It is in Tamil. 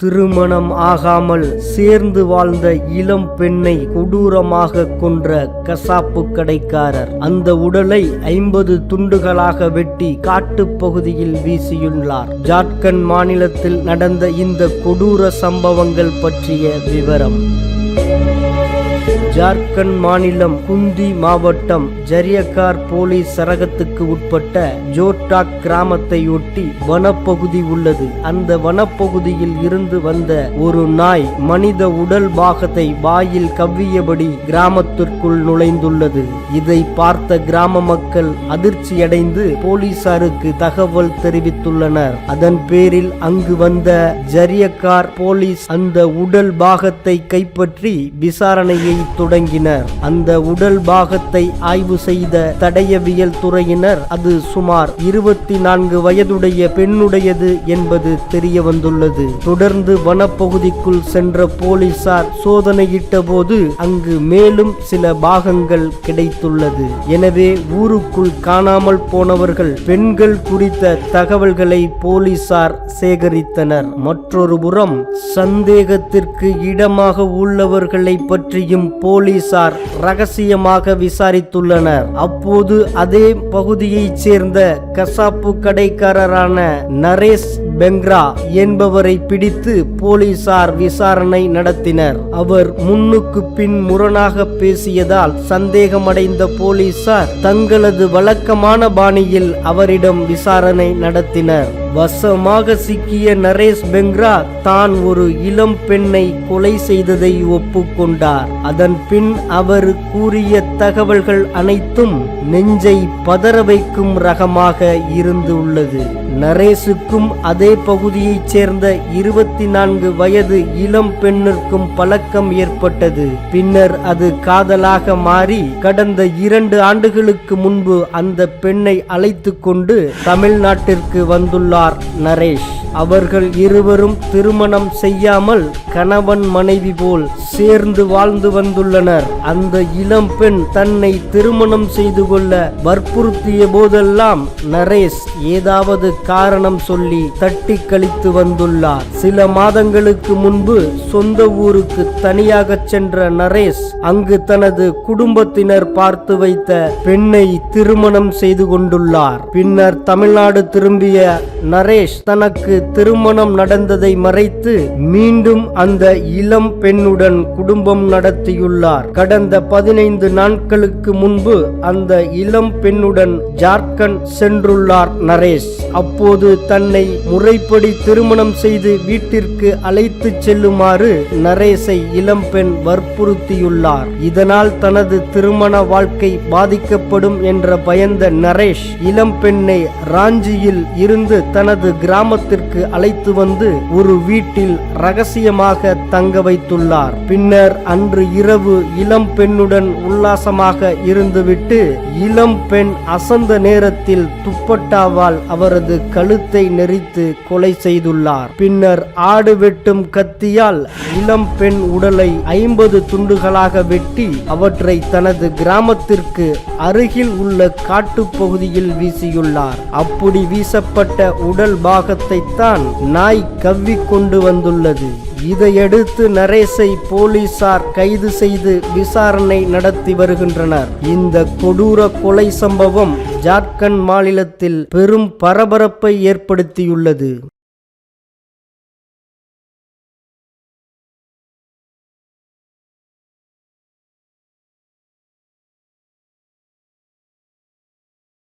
திருமணம் ஆகாமல் சேர்ந்து வாழ்ந்த இளம் பெண்ணை கொடூரமாக கொன்ற கசாப்பு கடைக்காரர் அந்த உடலை 50 துண்டுகளாக வெட்டி காட்டுப் பகுதியில் வீசியுள்ளார். ஜார்க்கண்ட் மாநிலத்தில் நடந்த இந்த கொடூர சம்பவங்கள் பற்றிய விவரம். ஜார்க்கண்ட் மாநிலம் குந்தி மாவட்டம் ஜரியக்கார் போலீஸ் சரகத்துக்கு உட்பட்ட ஜோட்டாக் கிராமத்தை ஒட்டி வனப்பகுதி உள்ளது. அந்த வனப்பகுதியில் இருந்து வந்த ஒரு நாய் மனித உடல் பாகத்தை வாயில் கவ்வியபடி கிராமத்திற்குள் நுழைந்துள்ளது. இதை பார்த்த கிராம மக்கள் அதிர்ச்சியடைந்து போலீசாருக்கு தகவல் தெரிவித்துள்ளனர். அதன் பேரில் அங்கு வந்த ஜரியக்கார் போலீஸ் அந்த உடல் பாகத்தை கைப்பற்றி விசாரணையை தொடங்கினர். அந்த உடல் பாகத்தை ஆய்வு செய்த தடயவியல் துறையினர் அது சுமார் 24 வயதுடைய பெண்ணுடையது என்பது தெரிய வந்துள்ளது. தொடர்ந்து வனப்பகுதிக்குள் சென்ற போலீசார் சோதனையிட்ட போது அங்கு மேலும் சில பாகங்கள் கிடைத்துள்ளது. எனவே ஊருக்குள் காணாமல் போனவர்கள் பெண்கள் குறித்த தகவல்களை போலீசார் சேகரித்தனர். மற்றொரு புறம் சந்தேகத்திற்கு இடமாக உள்ளவர்களை பற்றியும் போலீசார் ரகசியமாக விசாரித்துள்ளனர். அப்போது அதே பகுதியைச் சேர்ந்த கசாப்பு கடைக்காரரான நரேஷ் பெங்ரா என்பவரை பிடித்து போலீசார் விசாரணை நடத்தினர். அவர் முன்னுக்கு பின் முரணாக பேசியதால் சந்தேகமடைந்த போலீசார் தங்களது வழக்கமான பாணியில் அவரிடம் விசாரணை நடத்தினர். வசமாக சிக்கிய நரேஷ் பெங்ரா தான் ஒரு இளம் பெண்ணை கொலை செய்ததை ஒப்புக்கொண்டார். அதன் பின் அவர் கூறிய தகவல்கள் அனைத்தும் நெஞ்சை பதற வைக்கும் ரகமாக இருந்து உள்ளது. நரேஷுக்கும் அதே பகுதியைச் சேர்ந்த 24 வயது இளம் பெண்ணிற்கும் பழக்கம் ஏற்பட்டது. பின்னர் அது காதலாக மாறி கடந்த 2 ஆண்டுகளுக்கு முன்பு அந்த பெண்ணை அழைத்து கொண்டு தமிழ்நாட்டிற்கு வந்துள்ளார் நரேஷ். அவர்கள் இருவரும் திருமணம் செய்யாமல் கணவன் மனைவி போல் சேர்ந்து வாழ்ந்து வந்துள்ளனர். அந்த இளம் பெண் தன்னை திருமணம் செய்து கொள்ள வற்புறுத்திய போதெல்லாம் நரேஷ் ஏதாவது காரணம் சொல்லி தட்டி கழித்து வந்துள்ளார். சில மாதங்களுக்கு முன்பு சொந்த ஊருக்கு தனியாக சென்ற நரேஷ் அங்கு தனது குடும்பத்தினர் பார்த்து வைத்த பெண்ணை திருமணம் செய்து கொண்டுள்ளார். பின்னர் தமிழ்நாடு திரும்பிய நரேஷ் தனக்கு திருமணம் நடந்ததை மறைத்து மீண்டும் அந்த இளம் பெண்ணுடன் குடும்பம் நடத்தியுள்ளார். கடந்த 15 நாட்களுக்கு முன்பு அந்த இளம் பெண்ணுடன் ஜார்க்கண்ட் சென்றுள்ளார் நரேஷ். அப்போது தன்னை முறைப்படி திருமணம் செய்து வீட்டிற்கு அழைத்து செல்லுமாறு நரேஷை இளம்பெண் வற்புறுத்தியுள்ளார். இதனால் தனது திருமண வாழ்க்கை பாதிக்கப்படும் என்ற பயந்த நரேஷ் இளம்பெண்ணை ராஞ்சியில் இருந்து தனது கிராமத்திற்கு அழைத்து வந்து ஒரு வீட்டில் ரகசியமாக தங்க வைத்துள்ளார். பின்னர் அன்று இரவு இளம் பெண்ணுடன் உல்லாசமாக இருந்துவிட்டு இளம் பெண் அசந்த நேரத்தில் துப்பட்டாவால் அவரது கழுத்தை நெரித்து கொலை செய்துள்ளார். பின்னர் ஆடு வெட்டும் கத்தியால் இளம் பெண் உடலை 50 துண்டுகளாக வெட்டி அவற்றை தனது கிராமத்திற்கு அருகில் உள்ள காட்டுப்பகுதியில் வீசியுள்ளார். அப்படி வீசப்பட்ட உடல் பாகத்தை தான் நாய் கவ்வி கொண்டு வந்துள்ளது. இதையடுத்து நரேஷை போலீசார் கைது செய்து விசாரணை நடத்தி வருகின்றனர். இந்த கொடூர கொலை சம்பவம் ஜார்க்கண்ட் மாநிலத்தில் பெரும் பரபரப்பை ஏற்படுத்தியுள்ளது.